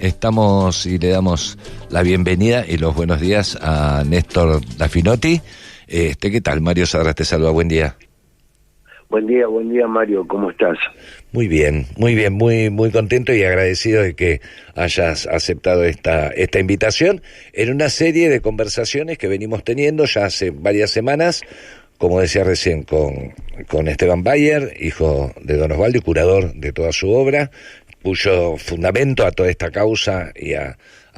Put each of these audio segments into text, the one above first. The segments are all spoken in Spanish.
Estamos y le damos la bienvenida y los buenos días a Néstor Dafinotti. ¿Qué tal? Mario Sadras te saluda, buen día. Buen día Mario, ¿cómo estás? Muy bien, muy contento y agradecido de que hayas aceptado esta invitación en una serie de conversaciones que venimos teniendo ya hace varias semanas, como decía recién, con Esteban Bayer, hijo de Don Osvaldo y curador de toda su obra, cuyo fundamento a toda esta causa y a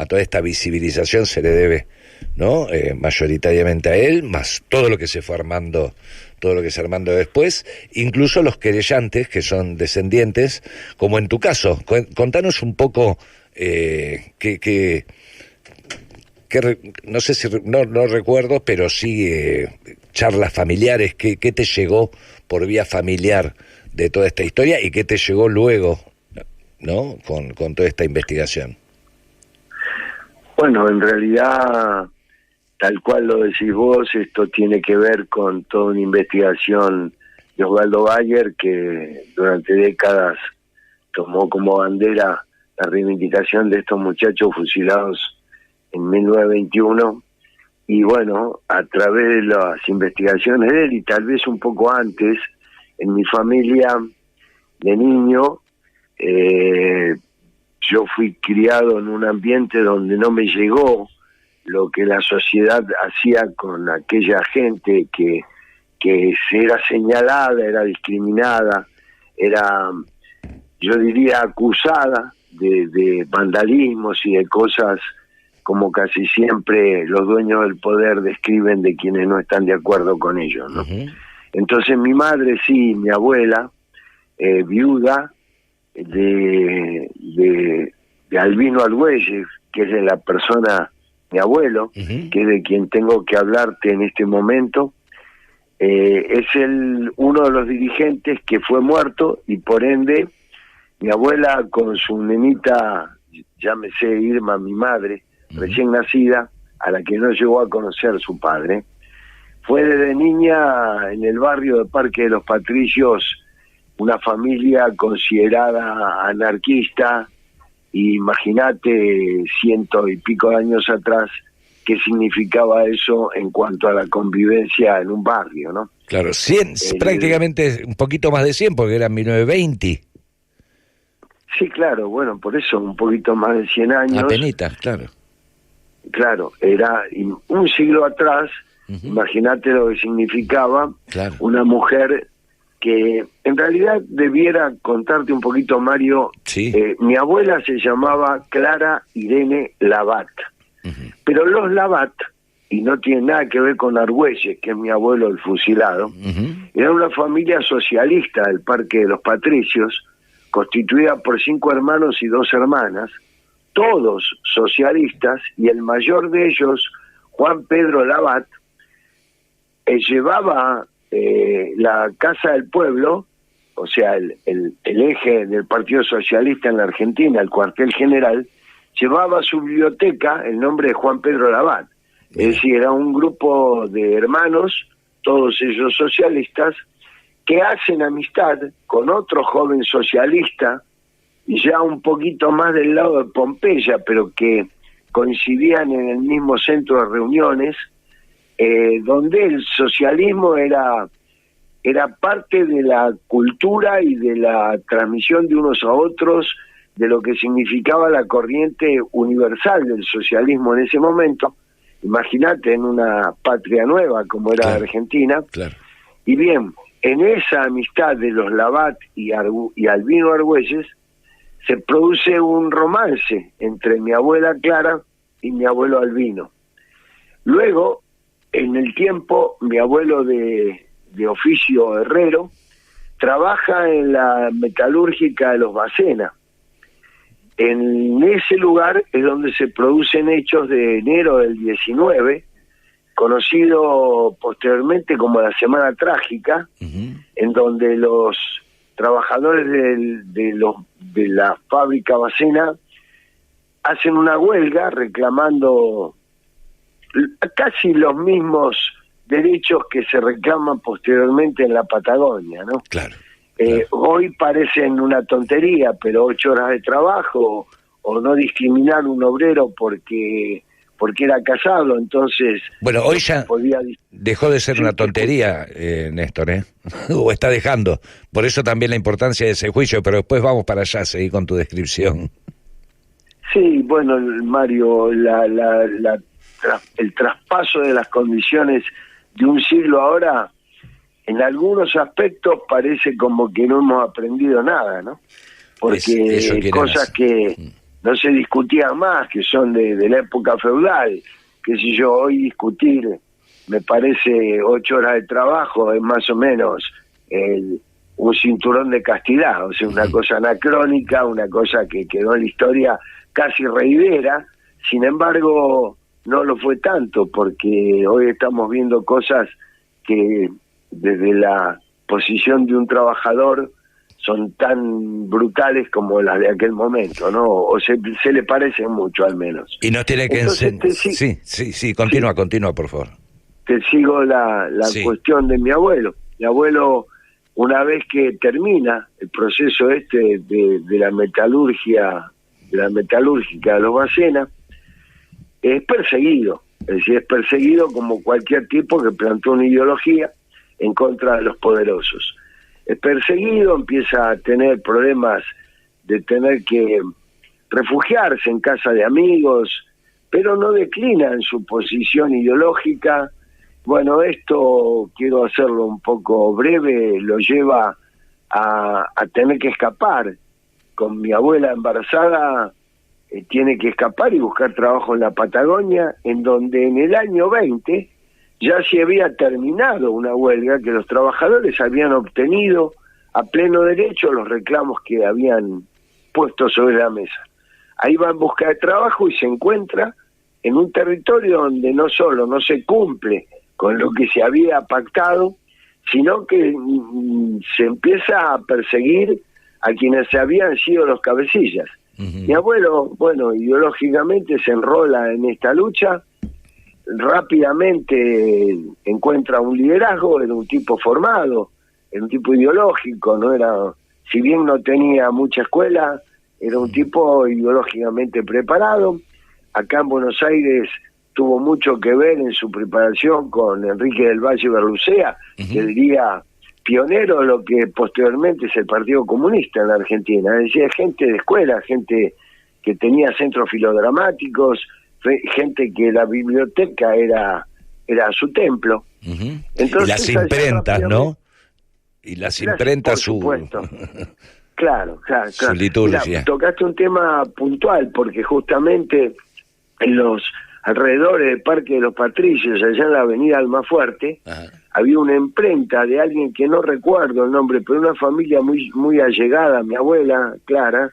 toda esta visibilización se le debe, ¿no? Mayoritariamente a él, más todo lo que se fue armando, todo lo que se armando después, incluso los querellantes que son descendientes, como en tu caso. Contanos un poco no sé si no recuerdo, pero sí charlas familiares, ¿qué te llegó por vía familiar de toda esta historia y qué te llegó luego, ¿no? Con toda esta investigación. Bueno, en realidad, tal cual lo decís vos, esto tiene que ver con toda una investigación de Osvaldo Bayer, que durante décadas tomó como bandera la reivindicación de estos muchachos fusilados en 1921, y bueno, a través de las investigaciones de él, y tal vez un poco antes, en mi familia de niño, yo fui criado en un ambiente donde no me llegó lo que la sociedad hacía con aquella gente que era señalada, era discriminada, era, yo diría, acusada de vandalismos y de cosas como casi siempre los dueños del poder describen de quienes no están de acuerdo con ellos, ¿no? Uh-huh. Entonces mi madre, sí, mi abuela, viuda de Albino Argüelles, que es de la persona, mi abuelo, uh-huh, que es de quien tengo que hablarte en este momento, es uno de los dirigentes que fue muerto, y por ende mi abuela con su nenita, llámese Irma, mi madre, uh-huh, recién nacida, a la que no llegó a conocer su padre, fue desde niña en el barrio de Parque de los Patricios una familia considerada anarquista. Imagínate 100 y pico de años atrás qué significaba eso en cuanto a la convivencia en un barrio, ¿no? Claro, 100, prácticamente un poquito más de 100, porque eran 1920. Sí, claro, bueno, por eso un poquito más de 100 años. Apenitas, claro. Claro, era un siglo atrás, uh-huh, imagínate lo que significaba, claro, una mujer que en realidad debiera contarte un poquito, Mario. Sí. Mi abuela se llamaba Clara Irene Labat, uh-huh, pero los Labat, y no tiene nada que ver con Argüelles, que es mi abuelo el fusilado, uh-huh, era una familia socialista del Parque de los Patricios, constituida por 5 hermanos y 2 hermanas, todos socialistas, y el mayor de ellos, Juan Pedro Labat, llevaba la Casa del Pueblo, o sea, el eje del Partido Socialista en la Argentina, el cuartel general, llevaba a su biblioteca el nombre de Juan Pedro Labat. Es decir, era un grupo de hermanos, todos ellos socialistas, que hacen amistad con otro joven socialista, ya un poquito más del lado de Pompeya, pero que coincidían en el mismo centro de reuniones, donde el socialismo era parte de la cultura y de la transmisión de unos a otros de lo que significaba la corriente universal del socialismo en ese momento. Imagínate, en una patria nueva como era, claro, Argentina. Claro. Y bien, en esa amistad de los Labat y Albino Argüelles se produce un romance entre mi abuela Clara y mi abuelo Albino. Luego, en el tiempo, mi abuelo de oficio herrero trabaja en la metalúrgica de los Bacena. En ese lugar es donde se producen hechos de enero del 19, conocido posteriormente como la Semana Trágica, uh-huh, en donde los trabajadores de la fábrica Bacena hacen una huelga reclamando casi los mismos derechos que se reclaman posteriormente en la Patagonia, ¿no? Claro. Hoy parecen una tontería, pero 8 horas de trabajo o no discriminar un obrero porque era casado, entonces... Bueno, hoy ya podía... dejó de ser una tontería, Néstor, ¿eh? O está dejando. Por eso también la importancia de ese juicio, pero después vamos para allá, seguí con tu descripción. Sí, bueno, Mario, el traspaso de las condiciones de un siglo ahora, en algunos aspectos parece como que no hemos aprendido nada, ¿no? Porque cosas que no se discutían más, que son de la época feudal, que si yo hoy discutir, me parece 8 horas de trabajo, es más o menos un cinturón de castidad, o sea, una cosa anacrónica, una cosa que quedó en la historia casi reidera. Sin embargo, no lo fue tanto, porque hoy estamos viendo cosas que desde la posición de un trabajador son tan brutales como las de aquel momento, ¿no? O se le parecen mucho, al menos. Y nos tiene que enseñar... Sí, continúa, por favor. Te sigo la cuestión de mi abuelo. Mi abuelo, una vez que termina el proceso de la metalúrgica de los Bacena, es perseguido. Es decir, es perseguido como cualquier tipo que plantó una ideología en contra de los poderosos. Es perseguido, empieza a tener problemas de tener que refugiarse en casa de amigos, pero no declina en su posición ideológica. Bueno, esto, quiero hacerlo un poco breve, lo lleva a tener que escapar. Con mi abuela embarazada, tiene que escapar y buscar trabajo en la Patagonia, en donde en el año 20 ya se había terminado una huelga que los trabajadores habían obtenido a pleno derecho los reclamos que habían puesto sobre la mesa. Ahí va en busca de trabajo y se encuentra en un territorio donde no solo no se cumple con lo que se había pactado, sino que se empieza a perseguir a quienes habían sido los cabecillas. Mi abuelo, bueno, ideológicamente se enrola en esta lucha, rápidamente encuentra un liderazgo, era un tipo formado, era un tipo ideológico, no era, si bien no tenía mucha escuela, era un tipo ideológicamente preparado. Acá en Buenos Aires tuvo mucho que ver en su preparación con Enrique del Valle Berlucea, que diría pionero de lo que posteriormente es el Partido Comunista en la Argentina. Es decir, gente de escuela, gente que tenía centros filodramáticos, gente que la biblioteca era su templo. Entonces, y las imprentas, ¿no? Y las imprentas, por supuesto. Claro. Su liturgia. Mirá, tocaste un tema puntual, porque justamente en los alrededores del Parque de los Patricios, allá en la avenida Almafuerte, había una imprenta de alguien que no recuerdo el nombre, pero una familia muy allegada, mi abuela Clara,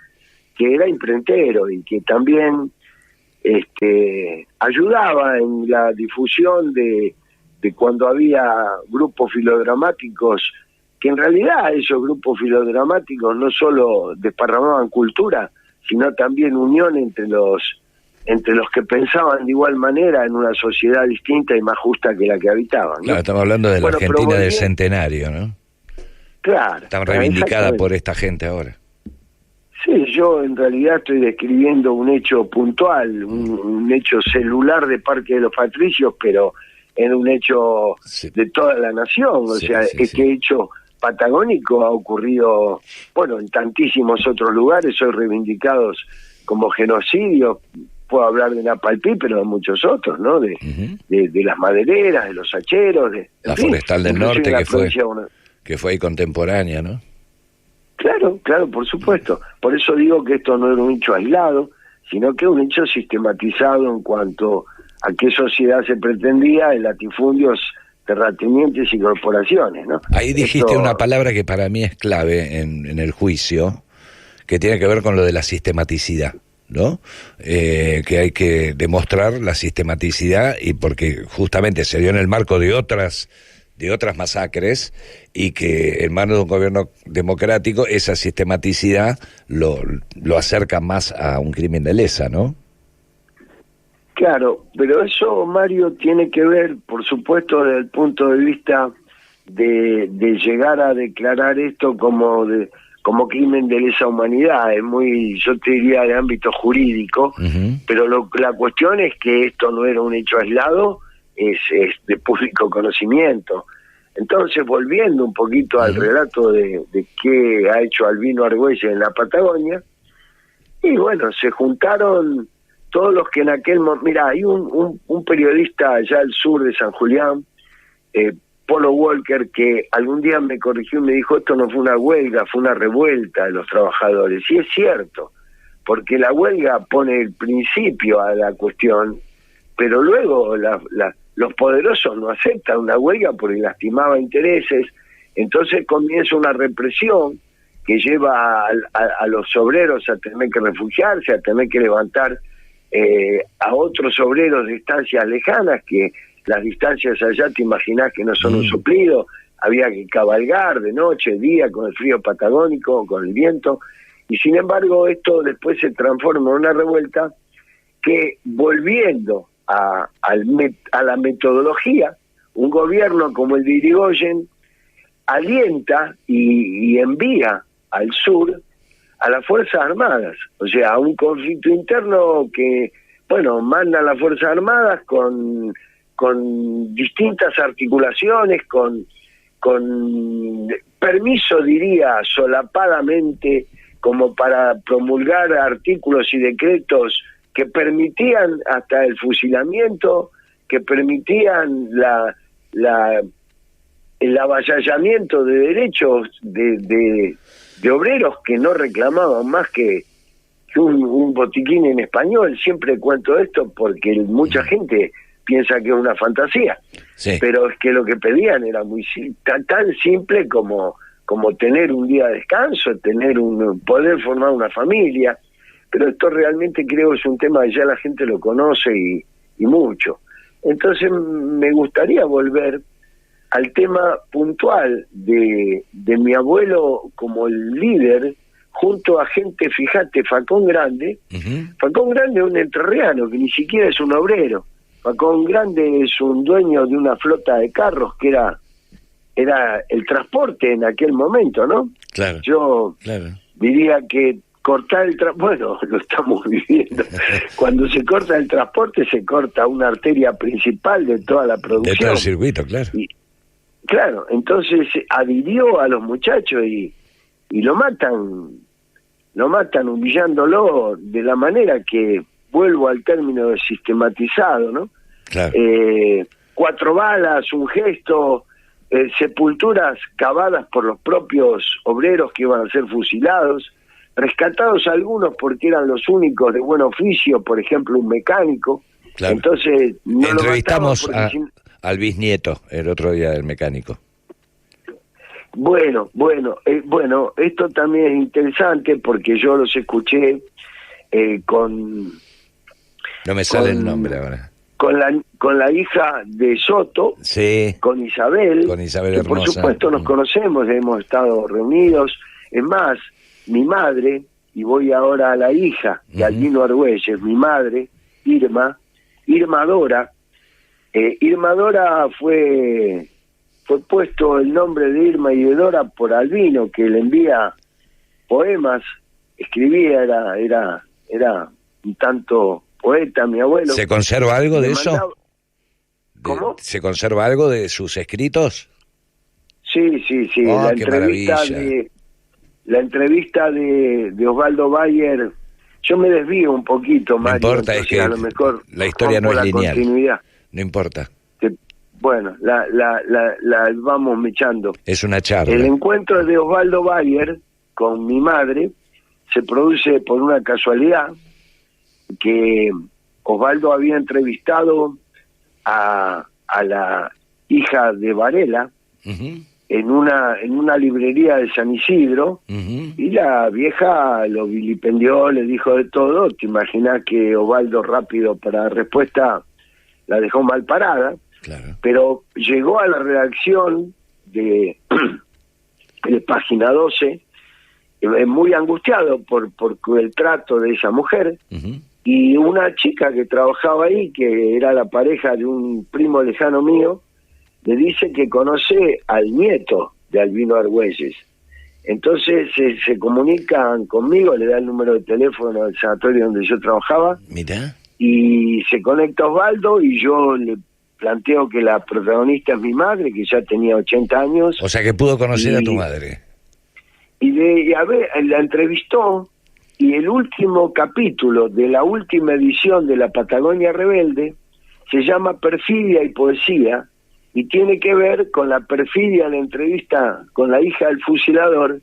que era imprentero y que también ayudaba en la difusión de cuando había grupos filodramáticos, que en realidad esos grupos filodramáticos no solo desparramaban cultura, sino también unión entre los que pensaban de igual manera en una sociedad distinta y más justa que la que habitaban, ¿no? Claro, estamos hablando de la Argentina del centenario, ¿no? Claro. Tan reivindicada por esta gente ahora. Sí, yo en realidad estoy describiendo un hecho puntual, un hecho celular de Parque de los Patricios, pero en un hecho de toda la nación. O sea, este hecho patagónico ha ocurrido, bueno, en tantísimos otros lugares, hoy reivindicados como genocidio. Puedo hablar de Napalpí, pero de muchos otros, ¿no? De las madereras, de los hacheros, la Forestal del Norte, que fue ahí contemporánea, ¿no? Claro, por supuesto. Por eso digo que esto no era un hecho aislado, sino que un hecho sistematizado en cuanto a qué sociedad se pretendía en latifundios, terratenientes y corporaciones, ¿no? Ahí dijiste una palabra que para mí es clave en el juicio, que tiene que ver con lo de la sistematicidad, ¿no? Que hay que demostrar la sistematicidad, y porque justamente se dio en el marco de otras masacres, y que en manos de un gobierno democrático esa sistematicidad lo acerca más a un crimen de lesa, ¿no? Claro, pero eso, Mario, tiene que ver, por supuesto, desde el punto de vista de llegar a declarar esto como como crimen de lesa humanidad, es muy, yo te diría, de ámbito jurídico, pero la cuestión es que esto no era un hecho aislado, es de público conocimiento. Entonces, volviendo un poquito al relato de qué ha hecho Albino Argüelles en la Patagonia, y bueno, se juntaron todos los que en aquel momento... Mira, hay un periodista allá al sur de San Julián, Polo Walker, que algún día me corrigió y me dijo, esto no fue una huelga, fue una revuelta de los trabajadores. Y es cierto, porque la huelga pone el principio a la cuestión, pero luego los poderosos no aceptan una huelga porque lastimaba intereses, entonces comienza una represión que lleva a los obreros a tener que refugiarse, a tener que levantar a otros obreros de distancias lejanas, que las distancias allá te imaginás que no son un suplido, había que cabalgar de noche, día, con el frío patagónico, con el viento, y sin embargo esto después se transforma en una revuelta que, volviendo a la metodología, un gobierno como el de Irigoyen alienta y envía al sur a las Fuerzas Armadas, o sea, a un conflicto interno que, bueno, mandan las Fuerzas Armadas con distintas articulaciones, con permiso, diría, solapadamente, como para promulgar artículos y decretos que permitían hasta el fusilamiento, que permitían el avasallamiento de derechos de obreros que no reclamaban más que un botiquín en español. Siempre cuento esto porque mucha gente piensa que es una fantasía, pero es que lo que pedían era muy tan simple como tener un día de descanso, poder formar una familia. Pero esto realmente creo es un tema que ya la gente lo conoce y mucho. Entonces me gustaría volver al tema puntual de mi abuelo como el líder, junto a gente, fíjate, Facón Grande. Facón Grande es un entrerriano que ni siquiera es un obrero. Facón Grande es un dueño de una flota de carros que era el transporte en aquel momento, ¿no? Claro. Yo diría que cortar bueno, lo estamos viviendo. Cuando se corta el transporte, se corta una arteria principal de toda la producción. De todo el circuito, claro. Claro, entonces adhirió a los muchachos y lo matan humillándolo de la manera que, vuelvo al término de sistematizado, ¿no? Claro. 4 balas, un gesto, sepulturas cavadas por los propios obreros que iban a ser fusilados, rescatados algunos porque eran los únicos de buen oficio, por ejemplo un mecánico. Claro. Entonces no entrevistamos al bisnieto el otro día del mecánico. Bueno, esto también es interesante porque yo los escuché con... No me sale el nombre ahora. Con la hija de Soto, sí, con Isabel, que hermosa. Por supuesto nos conocemos, hemos estado reunidos. Es más, mi madre, y voy ahora a la hija de Albino Argüelles, mi madre, Irma Dora. Irma Dora fue puesto el nombre de Irma y de Dora por Albino, que le envía poemas, escribía, era un tanto poeta, mi abuelo. ¿Se conserva algo de eso? ¿Cómo? ¿Se conserva algo de sus escritos? Sí. Oh, qué maravilla. La entrevista de Osvaldo Bayer, yo me desvío un poquito, Mario. No importa, es que a lo mejor la historia no es lineal. Continuidad. No importa. Bueno, la vamos mechando. Es una charla. El encuentro de Osvaldo Bayer con mi madre se produce por una casualidad, que Osvaldo había entrevistado a la hija de Varela en una librería de San Isidro, y la vieja lo vilipendió, le dijo de todo. Te imaginás que Osvaldo, rápido para respuesta, la dejó mal parada. Claro. Pero llegó a la redacción de Página 12 muy angustiado por el trato de esa mujer, y una chica que trabajaba ahí, que era la pareja de un primo lejano mío, le dice que conoce al nieto de Albino Argüelles, Entonces se comunican conmigo, le da el número de teléfono del sanatorio donde yo trabajaba. Mira. Y se conecta Osvaldo y yo le planteo que la protagonista es mi madre, que ya tenía 80 años. O sea que pudo conocer a tu madre. Y a ver, la entrevistó, y el último capítulo de la última edición de La Patagonia Rebelde se llama Perfidia y Poesía, y tiene que ver con la perfidia en la entrevista con la hija del fusilador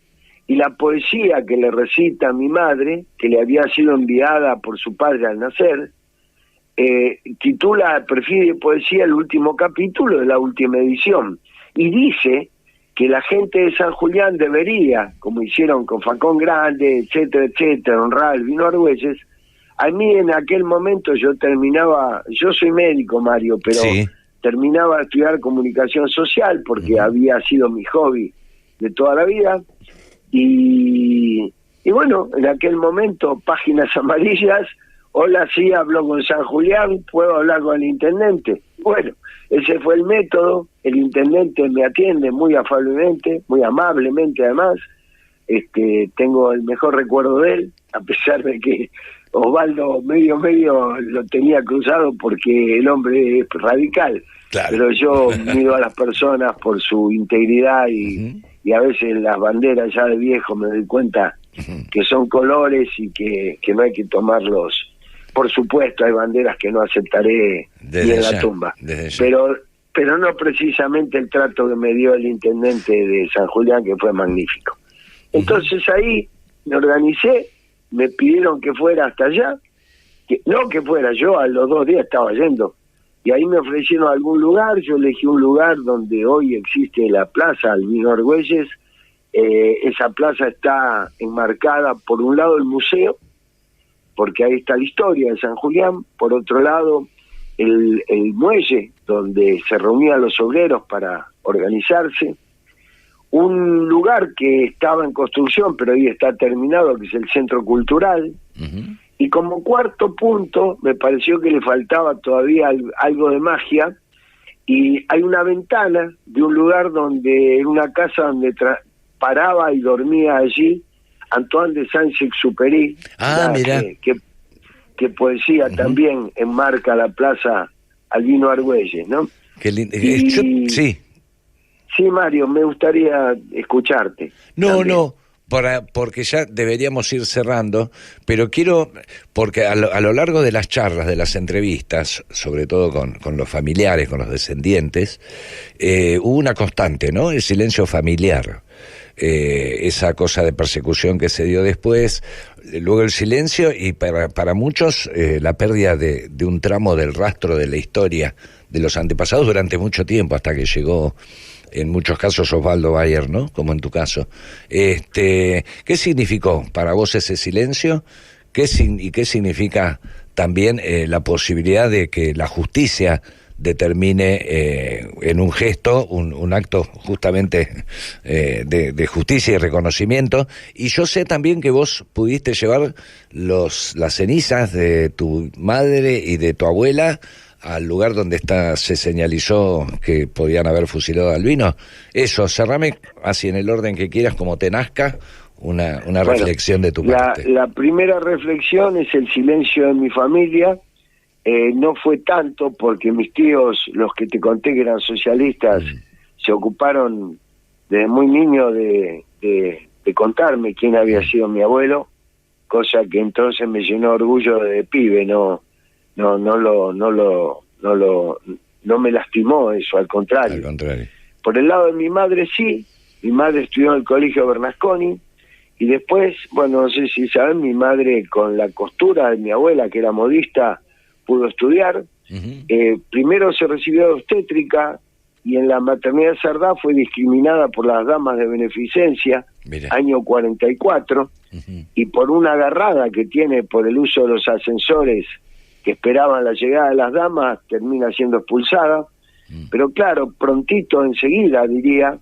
y la poesía que le recita a mi madre, que le había sido enviada por su padre al nacer. Titula Perfidia y Poesía el último capítulo de la última edición, y dice que la gente de San Julián debería, como hicieron con Facón Grande, etcétera, etcétera, honrar el vino Argüelles. A mí en aquel momento yo soy médico, Mario, pero sí, terminaba de estudiar comunicación social porque había sido mi hobby de toda la vida, y bueno, en aquel momento, páginas amarillas. Hola, sí, hablo con San Julián, ¿puedo hablar con el intendente? Bueno, ese fue el método. El intendente me atiende muy afablemente, muy amablemente además. Tengo el mejor recuerdo de él, a pesar de que Osvaldo medio lo tenía cruzado porque el hombre es radical. Claro. Pero yo mido a las personas por su integridad y a veces las banderas ya de viejo me doy cuenta que son colores y que no hay que tomarlos. Por supuesto, hay banderas que no aceptaré ni en la tumba, pero no precisamente el trato que me dio el intendente de San Julián, que fue magnífico. Entonces ahí me organicé, me pidieron que fuera hasta allá, no que fuera yo, a los 2 días estaba yendo, y ahí me ofrecieron algún lugar. Yo elegí un lugar donde hoy existe la plaza Albino Argüelles. Esa plaza está enmarcada por un lado el museo, porque ahí está la historia de San Julián, por otro lado el muelle donde se reunían los obreros para organizarse, un lugar que estaba en construcción pero hoy está terminado, que es el Centro Cultural, y como cuarto punto me pareció que le faltaba todavía algo de magia, y hay una ventana de un lugar donde, en una casa donde paraba y dormía allí Antoine de Saint-Exupéry. Mira. Que poesía también enmarca la plaza Albino Argüelles, ¿no? Qué lindo. Sí, Mario, me gustaría escucharte. No, porque ya deberíamos ir cerrando, pero quiero, porque a lo largo de las charlas, de las entrevistas, sobre todo con los familiares, con los descendientes, hubo una constante, ¿no? El silencio familiar. Esa cosa de persecución que se dio después, luego el silencio y para muchos la pérdida de un tramo del rastro de la historia de los antepasados durante mucho tiempo, hasta que llegó en muchos casos Osvaldo Bayer, ¿no? Como en tu caso. ¿Qué significó para vos ese silencio? ¿Y qué significa también la posibilidad de que la justicia determine en un gesto, un acto justamente de justicia y reconocimiento? Y yo sé también que vos pudiste llevar las cenizas de tu madre y de tu abuela al lugar donde se señalizó que podían haber fusilado a Albino. Eso, cerrame así en el orden que quieras, como te nazca, una reflexión de tu parte. La primera reflexión es el silencio de mi familia. No fue tanto porque mis tíos, los que te conté que eran socialistas, se ocuparon desde muy niño de contarme quién había sido mi abuelo, cosa que entonces me llenó orgullo de pibe. No me lastimó eso, al contrario. Por el lado de mi madre sí, mi madre estudió en el colegio Bernasconi, y después, bueno, no sé si saben, mi madre con la costura de mi abuela, que era modista, pudo estudiar. Primero se recibió de obstétrica y en la maternidad de Sardá fue discriminada por las damas de beneficencia. Mira. Año 44, y por una agarrada que tiene por el uso de los ascensores que esperaban la llegada de las damas, termina siendo expulsada. Pero claro, prontito, enseguida, diría,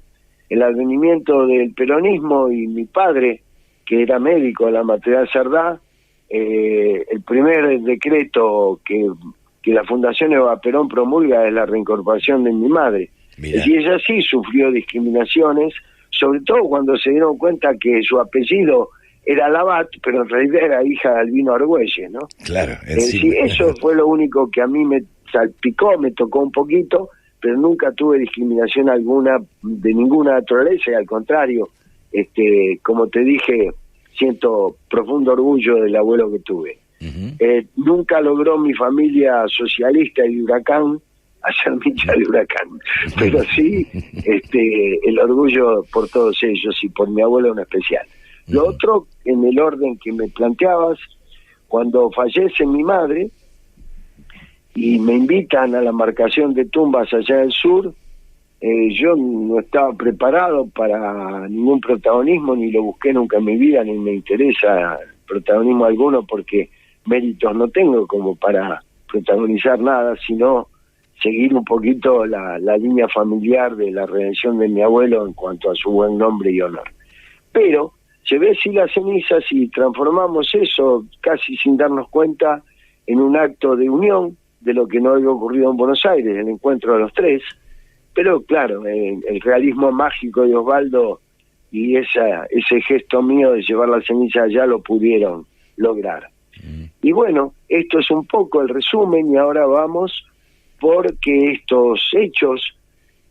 el advenimiento del peronismo y mi padre, que era médico de la maternidad de Sardá, el primer decreto que la Fundación Eva Perón promulga es la reincorporación de mi madre. Mira. Y ella sí sufrió discriminaciones sobre todo cuando se dieron cuenta que su apellido era Labat, pero en realidad era hija de Albino Argüelles, ¿no? Claro, sí, eso fue lo único que a mí me salpicó, me tocó un poquito, pero nunca tuve discriminación alguna de ninguna naturaleza, y al contrario, como te dije, siento profundo orgullo del abuelo que tuve. Nunca logró mi familia socialista y de Huracán hacer hincha de Huracán, pero sí el orgullo por todos ellos y por mi abuelo en especial. Lo otro, en el orden que me planteabas, cuando fallece mi madre y me invitan a la marcación de tumbas allá del sur, yo no estaba preparado para ningún protagonismo, ni lo busqué nunca en mi vida, ni me interesa protagonismo alguno, porque méritos no tengo como para protagonizar nada, sino seguir un poquito la línea familiar de la redención de mi abuelo en cuanto a su buen nombre y honor. Pero llevé sí las cenizas y transformamos eso casi sin darnos cuenta en un acto de unión de lo que no había ocurrido en Buenos Aires, el encuentro de los tres. Pero claro, el realismo mágico de Osvaldo y ese gesto mío de llevar la ceniza allá lo pudieron lograr. Y bueno, esto es un poco el resumen, y ahora vamos porque estos hechos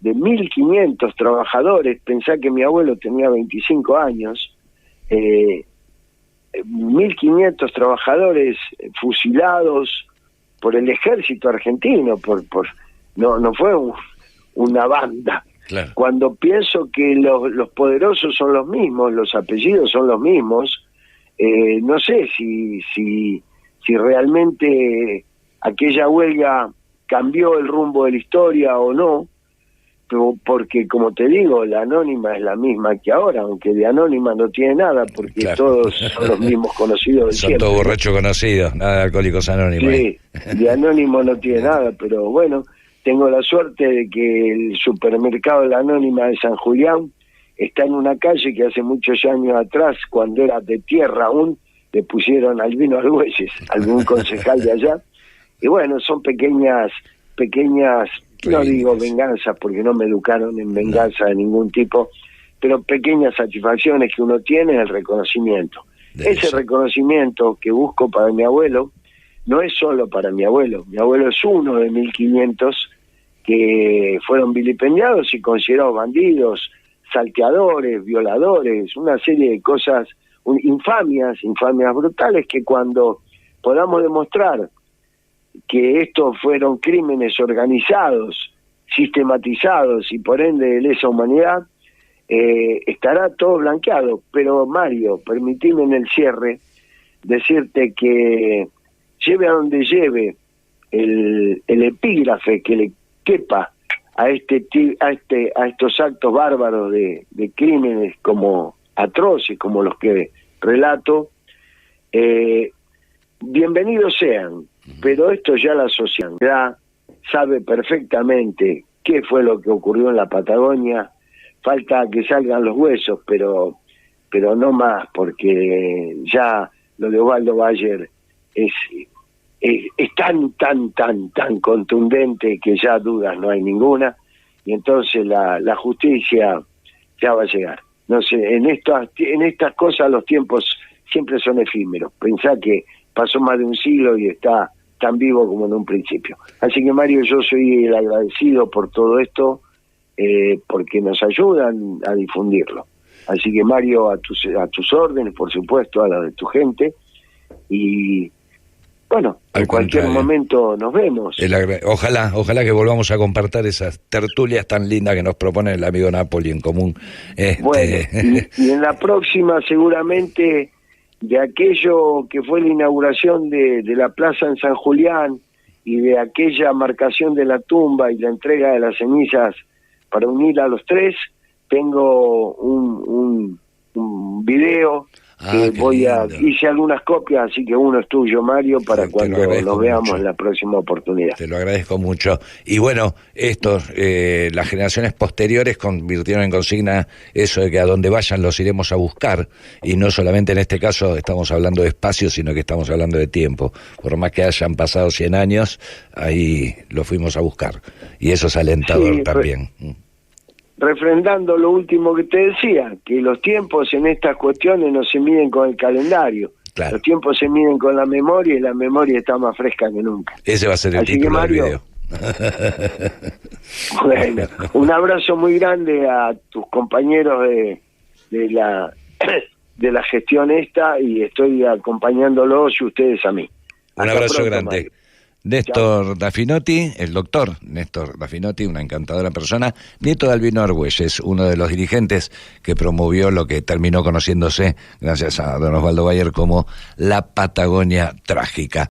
de 1.500 trabajadores, pensá que mi abuelo tenía 25 años, 1.500 trabajadores fusilados por el ejército argentino, no fue una banda. Claro. Cuando pienso que los poderosos son los mismos, los apellidos son los mismos, no sé si realmente aquella huelga cambió el rumbo de la historia o no, porque como te digo, la anónima es la misma que ahora, aunque de anónima no tiene nada, porque claro, todos son los mismos conocidos de son siempre. todos borrachos conocidos, nada de Alcohólicos Anónimos. Sí, de anónimo no tiene nada, pero bueno, tengo la suerte de que el supermercado de la Anónima de San Julián está en una calle que hace muchos años atrás, cuando era de tierra aún, le pusieron Albino Argüelles, algún concejal de allá. Y bueno, son pequeñas, no digo venganzas porque no me educaron en venganza de ningún tipo, pero pequeñas satisfacciones que uno tiene en el reconocimiento. Ese reconocimiento que busco para mi abuelo no es solo para mi abuelo es uno de 1.500 que fueron vilipendiados y considerados bandidos, salteadores, violadores, una serie de cosas, infamias brutales, que cuando podamos demostrar que estos fueron crímenes organizados, sistematizados y por ende de lesa humanidad, estará todo blanqueado. Pero Mario, permitime en el cierre decirte que lleve a donde lleve el epígrafe que le quepa a estos actos bárbaros de crímenes como atroces como los que relato, bienvenidos sean, pero esto ya la sociedad sabe perfectamente qué fue lo que ocurrió en la Patagonia. Falta que salgan los huesos, pero no más, porque ya lo de Osvaldo Bayer es tan contundente que ya dudas no hay ninguna, y entonces la justicia ya va a llegar. No sé, en estas cosas los tiempos siempre son efímeros. Pensá que pasó más de un siglo y está tan vivo como en un principio. Así que Mario, yo soy el agradecido por todo esto, porque nos ayudan a difundirlo. Así que Mario, a tus órdenes, por supuesto, a la de tu gente, y bueno, en cualquier momento nos vemos. Ojalá que volvamos a compartir esas tertulias tan lindas que nos propone el amigo Napoli en común. Bueno, y en la próxima seguramente de aquello que fue la inauguración de la plaza en San Julián y de aquella marcación de la tumba y la entrega de las cenizas para unir a los tres, tengo un video que hice algunas copias, así que uno es tuyo, Mario, para cuando nos veamos en la próxima oportunidad. Te lo agradezco mucho. Y bueno, las generaciones posteriores convirtieron en consigna eso de que a donde vayan los iremos a buscar, y no solamente en este caso estamos hablando de espacio, sino que estamos hablando de tiempo. Por más que hayan pasado 100 años, ahí lo fuimos a buscar, y eso es alentador también. refrendando lo último que te decía, que los tiempos en estas cuestiones no se miden con el calendario. Claro. Los tiempos se miden con la memoria y la memoria está más fresca que nunca. Ese va a ser el título del video. Bueno, un abrazo muy grande a tus compañeros de la gestión esta, y estoy acompañándolos y ustedes a mí. Un abrazo grande. Mario. Néstor Daffinotti, el doctor Néstor Daffinotti, una encantadora persona, nieto de Albino Argüelles, uno de los dirigentes que promovió lo que terminó conociéndose, gracias a don Osvaldo Bayer, como la Patagonia Trágica.